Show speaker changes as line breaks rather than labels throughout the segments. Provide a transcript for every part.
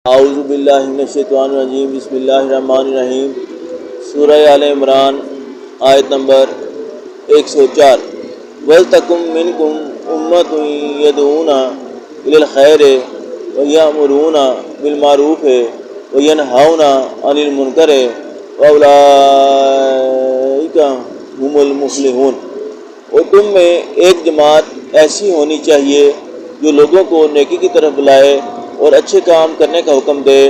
اعوذ باللہ من الشیطان الرجیم، بسم اللہ الرحمن الرحیم۔ سورہ آل عمران آیت نمبر 104۔ وَلْتَكُن مِّنكُمْ أُمَّةٌ يَدْعُونَ إِلَى الْخَيْرِ وَيَأْمُرُونَ بِالْمَعْرُوفِ وَيَنْهَوْنَ عَنِ الْمُنكَرِ وَأُولَٰئِكَ هُمُ الْمُفْلِحُونَ۔ اور تم میں ایک جماعت ایسی ہونی چاہیے جو لوگوں کو نیکی کی طرف بلائے اور اچھے کام کرنے کا حکم دے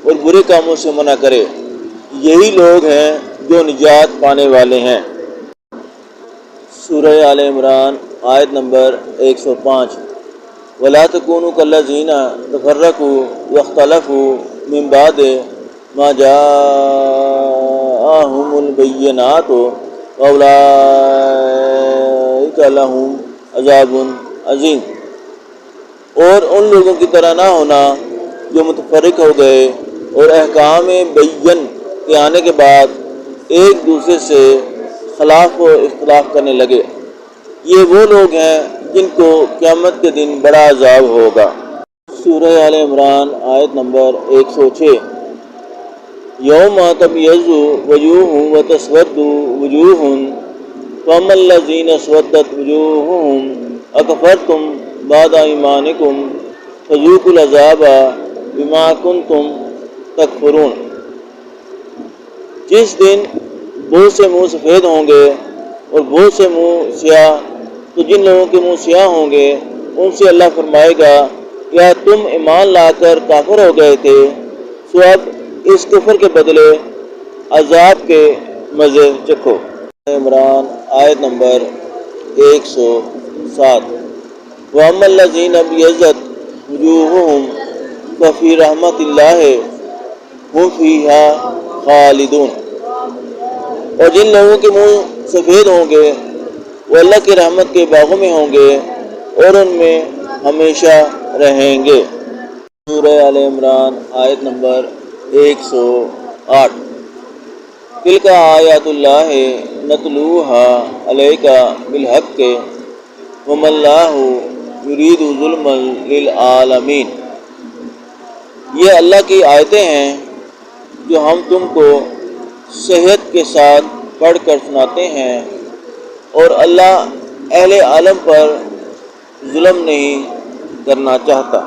اور برے کاموں سے منع کرے، یہی لوگ ہیں جو نجات پانے والے ہیں۔ سورہ آل عمران آیت نمبر 105۔ وَلَا تَكُونُوا كَالَّذِينَ تَفَرَّقُوا وَاخْتَلَفُوا مِن بَعْدِ مَا جَاءَهُمُ الْبَيِّنَاتُ وَأُولَٰئِكَ لَهُمْ عَذَابٌ عَظِيمٌ۔ اور ان لوگوں کی طرح نہ ہونا جو متفرق ہو گئے اور احکام بین کے آنے کے بعد ایک دوسرے سے خلاف و اختلاف کرنے لگے، یہ وہ لوگ ہیں جن کو قیامت کے دن بڑا عذاب ہوگا۔ سورہ آل عمران آیت نمبر 106۔ یوم تبیض وجوہ وتسود وجوہ فاما الذین اسودت وجوہہم اکفرتم بعد ایمانکم فذوقوا العذاب بما کنتم تکفرون۔ جس دن بہت سے منہ سفید ہوں گے اور بہت سے منہ سیاہ، تو جن لوگوں کے منہ سیاہ ہوں گے ان سے اللہ فرمائے گا، کیا تم ایمان لا کر کافر ہو گئے تھے؟ سو اب اس کفر کے بدلے عذاب کے مزے چکھو۔ عمران آیت نمبر 107۔ وَأَمَّا الَّذِينَ ابْيَضَّتْ وُجُوهُهُمْ فَفِي رَحْمَةِ اللَّهِ هُمْ فِيهَا خَالِدُونَ۔ اور جن لوگوں کے منہ سفید ہوں گے وہ اللہ کی رحمت کے باغوں میں ہوں گے اور ان میں ہمیشہ رہیں گے۔ سورہ آل عمران آیت نمبر 108۔ تِلْکَ آیاتُ اللّٰہِ نَتْلُوہَا عَلَیْکَ بِالْحَقِّ وَمَا اللّٰہُ یُرِیدُ ظُلْمًا لِلْعَالَمِینَ۔ یہ اللہ کی آیتیں ہیں جو ہم تم کو صحت کے ساتھ پڑھ کر سناتے ہیں، اور اللہ اہل عالم پر ظلم نہیں کرنا چاہتا۔